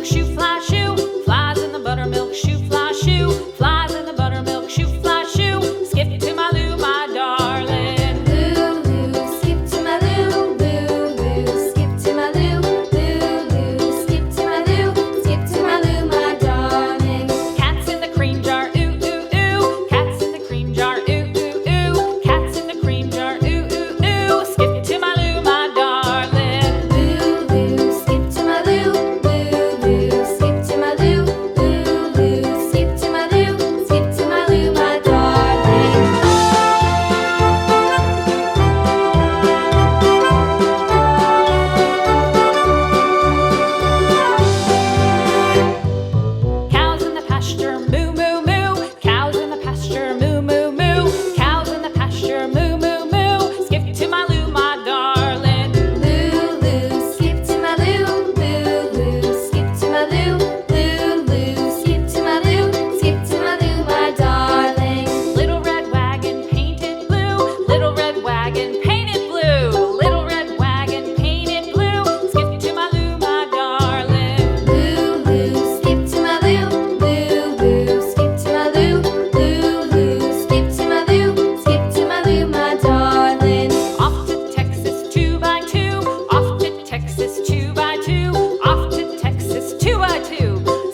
buttermilk shoe, fly shoe. Flies in the buttermilk shoe, fly shoe. Flies in the buttermilk shoe, fly shoe. Skip to my Lou, my darling. Lou, skip to my Lou, Lou, skip to my Lou, Lou, skip to my Lou, skip to my Lou, my darling. Cats in the cream jar, ooh, ooh, ooh. Cats in the cream jar, ooh, ooh, ooh. Cats in the cream jar, ooh, ooh, ooh. Skip to my Lou, my darling. Lou, skip to my Lou, Lou, skip to my Lou, Lou, skip to my Lou, skip to my Lou, my darling. Cows in the pasture, moo, moo, moo. Cows in the pasture, moo, moo, moo. Cows in the pasture, moo, moo, moo. Skip to my Lou, my darling. Lou, skip to my Lou, Lou, skip to my Lou, Lou, skip to my Lou, skip to my Lou, my darling. Little red wagon painted blue. Little red wagon painted blue. Little red wagon painted blue. Skip to my Lou, my darling. Lou, skip to my Lou, Lou, skip to my Lou, Lou, skip to my Lou, skip to my Lou, my darling. Off to Texas 2x2. Off to Texas 2x2. Off to Texas 2x2.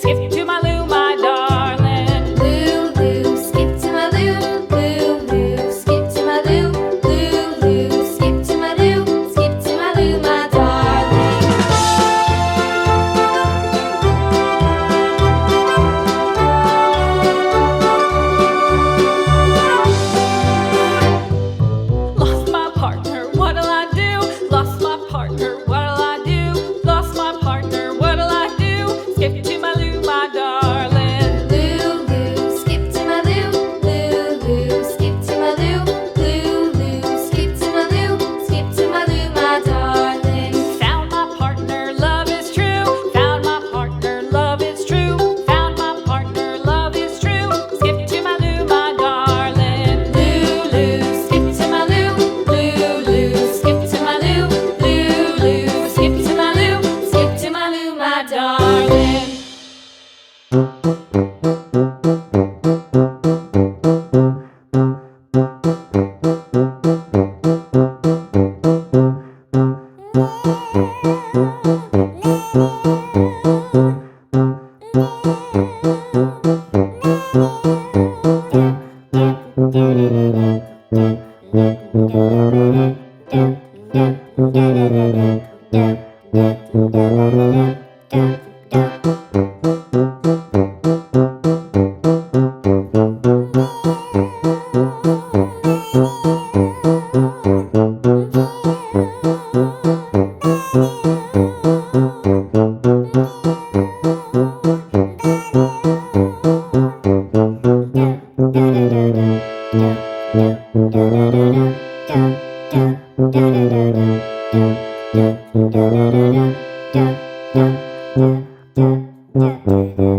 Skip to my Lou, my darling. Lou, skip to my Lou, Lou, skip to my Lou, Lou, skip to my Lou, skip to my Lou, my darling. Lost my partner, what'll I do? Lost my partner, what'll I do? Lost my partner, what'll I do? Skip to my Lou, my darling. Lou, skip to my Lou, Lou, skip to my Lou, Lou, skip to my Lou, skip to my Lou, my darling. Found my partner, love is true. Found my partner, love is true. Found my partner, love is true. Skip to my Lou, my darling. Lou, skip to my Lou, Lou, skip to my Lou, Lou, skip to my Lou, skip to my Lou, my darling. Da